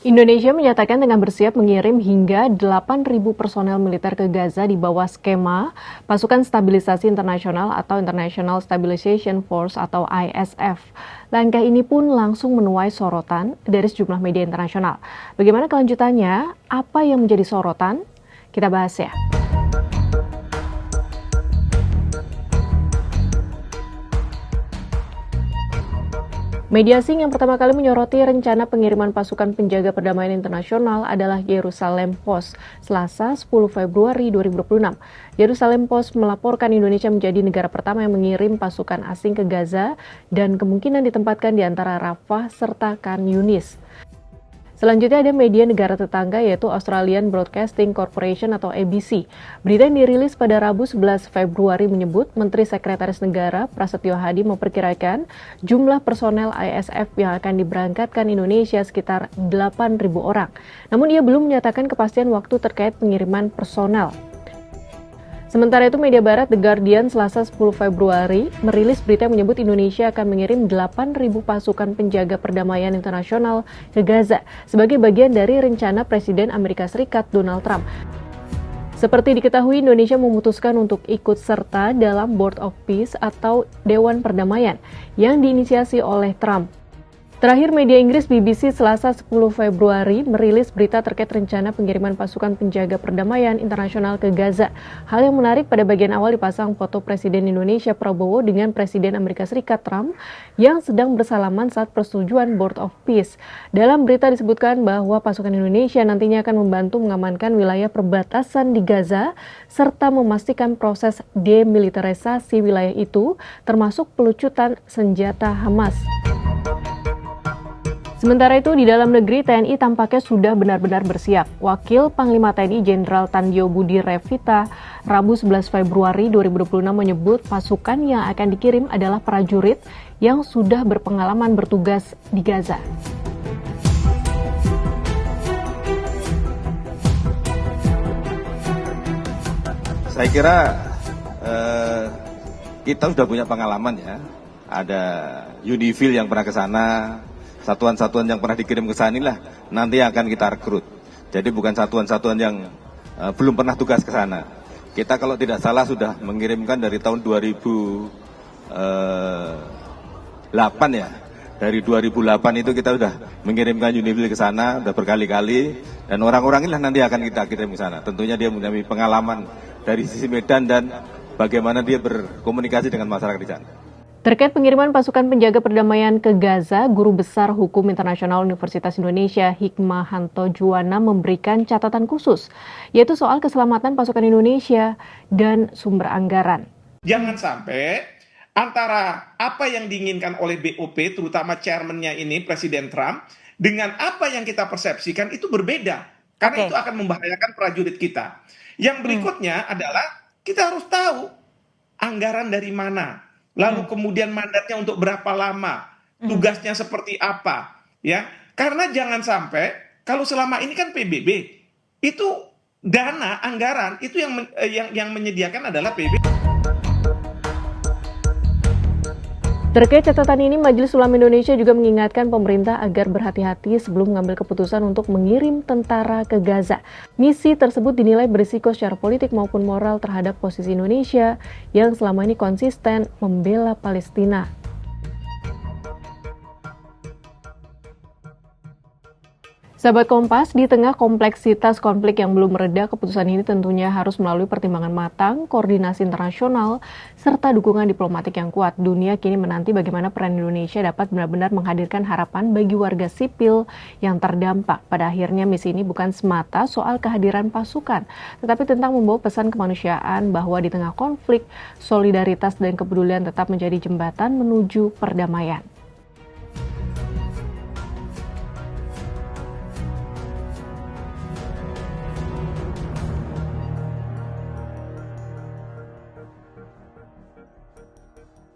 Indonesia menyatakan tengah bersiap mengirim hingga 8.000 personel militer ke Gaza di bawah skema Pasukan Stabilisasi Internasional atau International Stabilization Force atau ISF. Langkah ini pun langsung menuai sorotan dari sejumlah media internasional. Bagaimana kelanjutannya? Apa yang menjadi sorotan? Kita bahas ya. Media asing yang pertama kali menyoroti rencana pengiriman pasukan penjaga perdamaian internasional adalah Jerusalem Post, Selasa 10 Februari 2026. Jerusalem Post melaporkan Indonesia menjadi negara pertama yang mengirim pasukan asing ke Gaza dan kemungkinan ditempatkan di antara Rafah serta Khan Yunis. Selanjutnya ada media negara tetangga yaitu Australian Broadcasting Corporation atau ABC. Berita yang dirilis pada Rabu 11 Februari menyebut Menteri Sekretaris Negara Prasetyo Hadi memperkirakan jumlah personel ISF yang akan diberangkatkan Indonesia sekitar 8.000 orang. Namun ia belum menyatakan kepastian waktu terkait pengiriman personel. Sementara itu, media barat The Guardian Selasa 10 Februari merilis berita yang menyebut Indonesia akan mengirim 8.000 pasukan penjaga perdamaian internasional ke Gaza sebagai bagian dari rencana Presiden Amerika Serikat Donald Trump. Seperti diketahui, Indonesia memutuskan untuk ikut serta dalam Board of Peace atau Dewan Perdamaian yang diinisiasi oleh Trump. Terakhir, media Inggris BBC Selasa 10 Februari merilis berita terkait rencana pengiriman pasukan penjaga perdamaian internasional ke Gaza. Hal yang menarik, pada bagian awal dipasang foto Presiden Indonesia Prabowo dengan Presiden Amerika Serikat Trump yang sedang bersalaman saat persetujuan Board of Peace. Dalam berita disebutkan bahwa pasukan Indonesia nantinya akan membantu mengamankan wilayah perbatasan di Gaza serta memastikan proses demilitarisasi wilayah itu, termasuk pelucutan senjata Hamas. Sementara itu, di dalam negeri TNI tampaknya sudah benar-benar bersiap. Wakil Panglima TNI Jenderal Tandjo Budi Revita Rabu 11 Februari 2026 menyebut pasukan yang akan dikirim adalah prajurit yang sudah berpengalaman bertugas di Gaza. Saya kira kita sudah punya pengalaman ya. Ada Unifil yang pernah ke sana. Satuan-satuan yang pernah dikirim ke sana inilah nanti akan kita rekrut. Jadi bukan satuan-satuan yang belum pernah tugas ke sana. Kita kalau tidak salah sudah mengirimkan dari tahun 2008 ya. Dari 2008 itu kita sudah mengirimkan Unifil ke sana, sudah berkali-kali. Dan orang-orang inilah nanti akan kita kirim ke sana. Tentunya dia punya pengalaman dari sisi medan dan bagaimana dia berkomunikasi dengan masyarakat di sana. Terkait pengiriman pasukan penjaga perdamaian ke Gaza, Guru Besar Hukum Internasional Universitas Indonesia Hikmahanto Juwana memberikan catatan khusus, yaitu soal keselamatan pasukan Indonesia dan sumber anggaran. Jangan sampai antara apa yang diinginkan oleh BOP, terutama chairman-nya ini, Presiden Trump, dengan apa yang kita persepsikan itu berbeda. Karena itu akan membahayakan prajurit kita. Yang berikutnya adalah kita harus tahu anggaran dari mana. Lalu kemudian mandatnya untuk berapa lama, tugasnya seperti apa, ya? Karena jangan sampai kalau selama ini kan PBB itu dana anggaran itu yang menyediakan adalah PBB. Terkait catatan ini, Majelis Ulama Indonesia juga mengingatkan pemerintah agar berhati-hati sebelum mengambil keputusan untuk mengirim tentara ke Gaza. Misi tersebut dinilai berisiko secara politik maupun moral terhadap posisi Indonesia yang selama ini konsisten membela Palestina. Sahabat Kompas, di tengah kompleksitas konflik yang belum mereda, keputusan ini tentunya harus melalui pertimbangan matang, koordinasi internasional, serta dukungan diplomatik yang kuat. Dunia kini menanti bagaimana peran Indonesia dapat benar-benar menghadirkan harapan bagi warga sipil yang terdampak. Pada akhirnya misi ini bukan semata soal kehadiran pasukan, tetapi tentang membawa pesan kemanusiaan bahwa di tengah konflik, solidaritas dan kepedulian tetap menjadi jembatan menuju perdamaian.